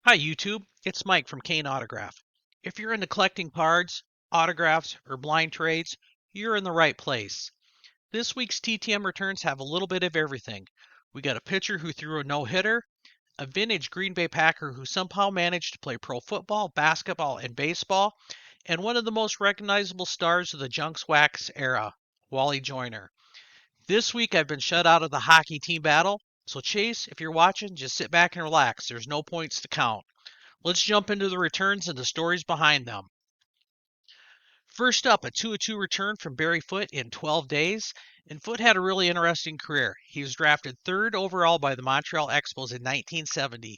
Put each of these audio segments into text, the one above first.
Hi YouTube, it's Mike from Kane Autograph. If you're into collecting cards, autographs, or blind trades, you're in the right place. This week's TTM returns have a little bit of everything. We got a pitcher who threw a no-hitter, a vintage Green Bay Packer who somehow managed to play pro football, basketball, and baseball, and one of the most recognizable stars of the Junks Wax era, Wally Joyner. This week I've been shut out of the hockey team battle, so Chase, if you're watching, just sit back and relax. There's no points to count. Let's jump into the returns and the stories behind them. First up, a 2-2 return from Barry Foote in 12 days. And Foote had a really interesting career. He was drafted third overall by the Montreal Expos in 1970,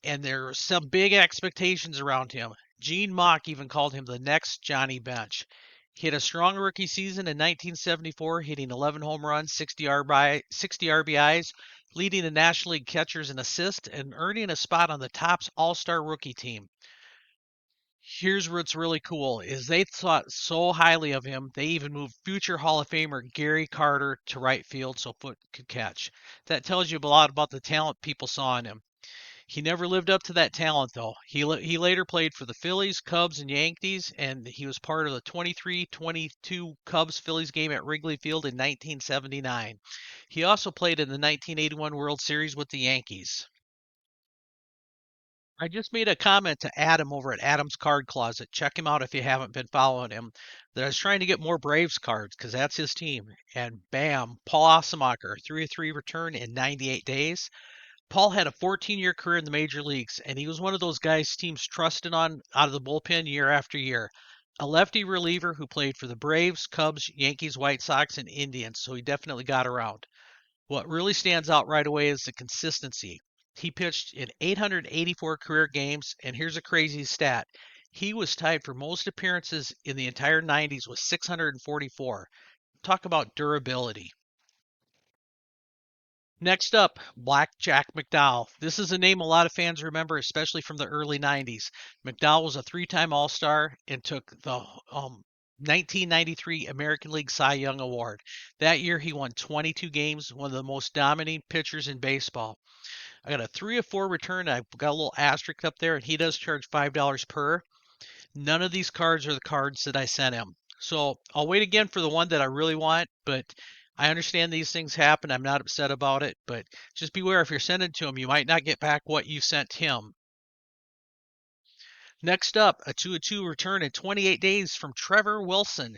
and there were some big expectations around him. Gene Mauch even called him the next Johnny Bench. He had a strong rookie season in 1974, hitting 11 home runs, 60 RBIs, leading the National League catchers in assists, and earning a spot on the Topps All-Star rookie team. Here's what's really cool is they thought so highly of him, they even moved future Hall of Famer Gary Carter to right field so Foote could catch. That tells you a lot about the talent people saw in him. He never lived up to that talent, though. He later played for the Phillies, Cubs, and Yankees, and he was part of the 23-22 Cubs-Phillies game at Wrigley Field in 1979. He also played in the 1981 World Series with the Yankees. I just made a comment to Adam over at Adam's Card Closet. Check him out if you haven't been following him. That I was trying to get more Braves cards because that's his team. And bam, Paul Osemacher, 3-3 return in 98 days. Paul had a 14-year career in the major leagues, and he was one of those guys teams trusted on out of the bullpen year after year. A lefty reliever who played for the Braves, Cubs, Yankees, White Sox, and Indians, so he definitely got around. What really stands out right away is the consistency. He pitched in 884 career games, and here's a crazy stat. He was tied for most appearances in the entire 90s with 644. Talk about durability. Next up, Black Jack McDowell. This is a name a lot of fans remember, especially from the early 90s. McDowell was a three-time All-Star and took the 1993 American League Cy Young Award. That year, he won 22 games, one of the most dominating pitchers in baseball. I got a 3 of 4 return. I've got a little asterisk up there, and he does charge $5 per. None of these cards are the cards that I sent him. So I'll wait again for the one that I really want, but I understand these things happen. I'm not upset about it, but just beware if you're sending to him, you might not get back what you sent him. Next up, a 2 of 2 return in 28 days from Trevor Wilson.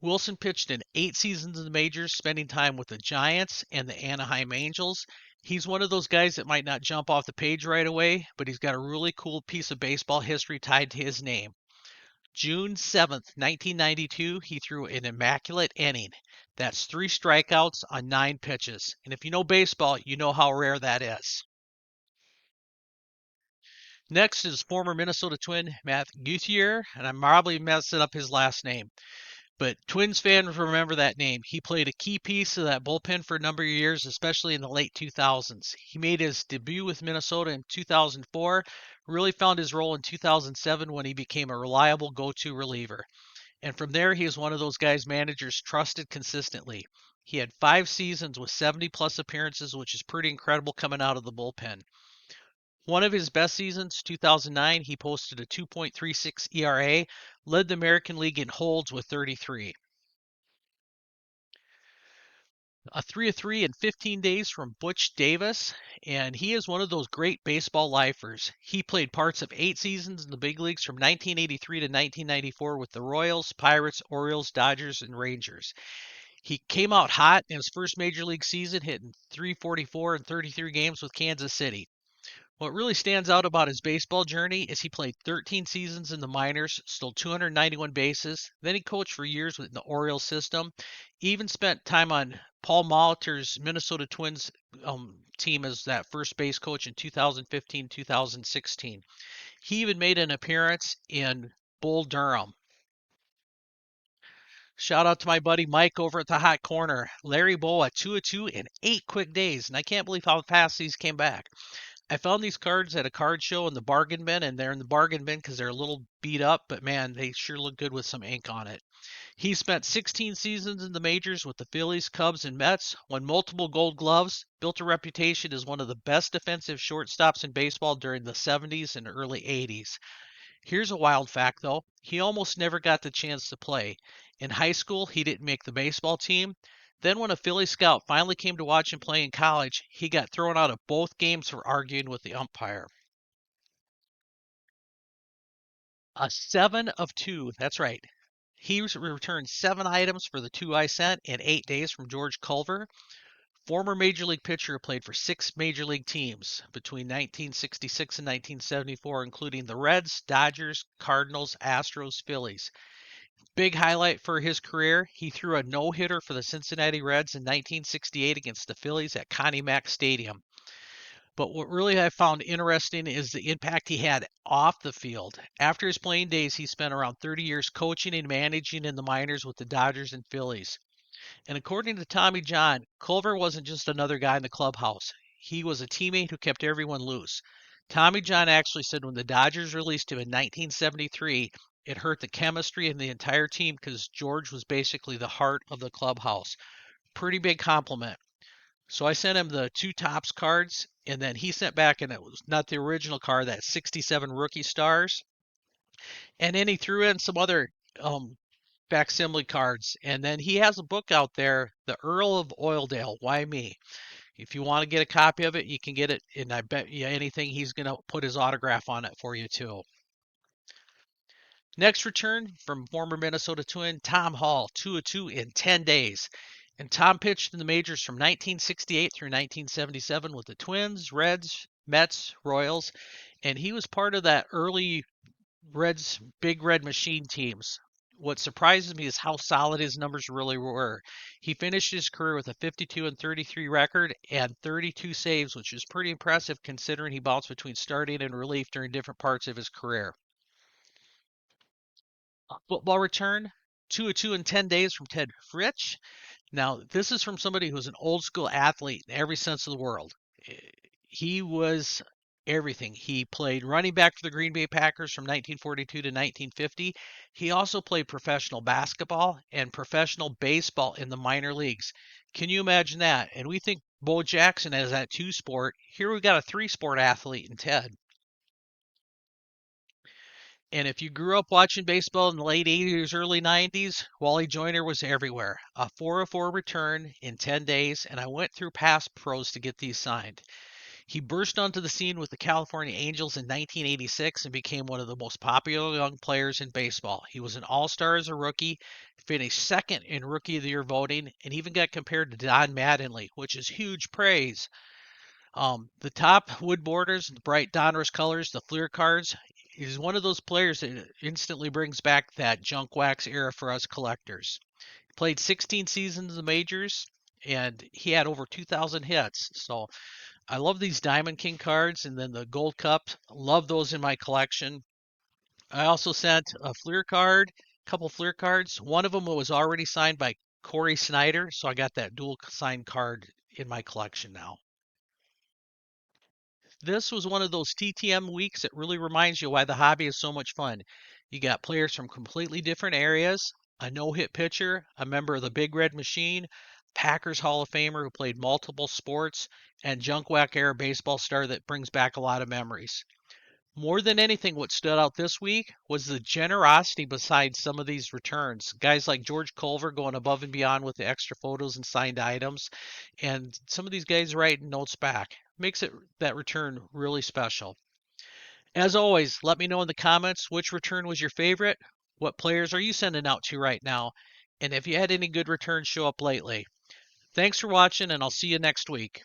Wilson pitched in 8 seasons in the majors, spending time with the Giants and the Anaheim Angels. He's one of those guys that might not jump off the page right away, but he's got a really cool piece of baseball history tied to his name. June 7th, 1992, he threw an immaculate inning. That's 3 strikeouts on 9 pitches. And if you know baseball, you know how rare that is. Next is former Minnesota Twin Matt Guthier, and I'm probably messing up his last name. But Twins fans remember that name. He played a key piece of that bullpen for a number of years, especially in the late 2000s. He made his debut with Minnesota in 2004, really found his role in 2007 when he became a reliable go-to reliever. And from there, he was one of those guys managers trusted consistently. He had 5 seasons with 70 plus appearances, which is pretty incredible coming out of the bullpen. One of his best seasons, 2009, he posted a 2.36 ERA, led the American League in holds with 33. A 3 of 3 in 15 days from Butch Davis, and he is one of those great baseball lifers. He played parts of 8 seasons in the big leagues from 1983 to 1994 with the Royals, Pirates, Orioles, Dodgers, and Rangers. He came out hot in his first major league season, hitting 344 in 33 games with Kansas City. What really stands out about his baseball journey is he played 13 seasons in the minors, stole 291 bases, then he coached for years within the Orioles system, even spent time on Paul Molitor's Minnesota Twins team as that first base coach in 2015-2016. He even made an appearance in Bull Durham. Shout out to my buddy Mike over at the Hot Corner. Larry Bowa, 2 of 2 in 8 quick days, and I can't believe how fast these came back. I found these cards at a card show in the bargain bin, and they're in the bargain bin because they're a little beat up, but man, they sure look good with some ink on it. He spent 16 seasons in the majors with the Phillies, Cubs, and Mets, won multiple gold gloves, built a reputation as one of the best defensive shortstops in baseball during the 70s and early 80s. Here's a wild fact, though. He almost never got the chance to play. In high school, he didn't make the baseball team. Then, when a Philly scout finally came to watch him play in college, he got thrown out of both games for arguing with the umpire. A 7 of 2. That's right. He returned 7 items for the two I sent in 8 days from George Culver, former Major League pitcher who played for 6 Major League teams between 1966 and 1974, including the Reds, Dodgers, Cardinals, Astros, Phillies. Big highlight for his career, he threw a no-hitter for the Cincinnati Reds in 1968 against the Phillies at Connie Mack Stadium. But what really I found interesting is the impact he had off the field. After his playing days, he spent around 30 years coaching and managing in the minors with the Dodgers and Phillies. And according to Tommy John, Culver wasn't just another guy in the clubhouse. He was a teammate who kept everyone loose. Tommy John actually said when the Dodgers released him in 1973, it hurt the chemistry of the entire team because George was basically the heart of the clubhouse. Pretty big compliment. So I sent him the two tops cards, and then he sent back, and it was not the original card, that 67 rookie stars. And then he threw in some other facsimile cards. And then he has a book out there, The Earl of Oildale, Why Me? If you want to get a copy of it, you can get it. And I bet you anything he's going to put his autograph on it for you, too. Next return from former Minnesota Twin Tom Hall, 2 of 2 in 10 days. And Tom pitched in the majors from 1968 through 1977 with the Twins, Reds, Mets, Royals, and he was part of that early Reds Big Red Machine teams. What surprises me is how solid his numbers really were. He finished his career with a 52 and 33 record and 32 saves, which is pretty impressive considering he bounced between starting and relief during different parts of his career. Football return, 2 of 2 in 10 days from Ted Fritsch. Now, this is from somebody who's an old school athlete in every sense of the world. He was everything. He played running back for the Green Bay Packers from 1942 to 1950. He also played professional basketball and professional baseball in the minor leagues. Can you imagine that? And we think Bo Jackson has that two sport. Here we've got a three sport athlete in Ted. And if you grew up watching baseball in the late 80s, early 90s, Wally Joyner was everywhere. A 404 return in 10 days, and I went through past pros to get these signed. He burst onto the scene with the California Angels in 1986 and became one of the most popular young players in baseball. He was an all-star as a rookie, finished second in Rookie of the Year voting, and even got compared to Don Mattingly, which is huge praise. The top wood borders, the bright Donruss colors, the Fleer cards. He's one of those players that instantly brings back that junk wax era for us collectors. He played 16 seasons in the majors, and he had over 2,000 hits. So I love these Diamond King cards, and then the Gold Cup. Love those in my collection. I also sent a Fleer card, a couple Fleer cards. One of them was already signed by Corey Snyder, so I got that dual signed card in my collection now. This was one of those TTM weeks that really reminds you why the hobby is so much fun. You got players from completely different areas, a no-hit pitcher, a member of the Big Red Machine, Packers Hall of Famer who played multiple sports, and junk whack era baseball star that brings back a lot of memories. More than anything, what stood out this week was the generosity beside some of these returns. Guys like George Culver going above and beyond with the extra photos and signed items, and some of these guys writing notes back. Makes it that return really special. As always, let me know in the comments which return was your favorite, what players are you sending out to right now, and if you had any good returns show up lately. Thanks for watching, and I'll see you next week.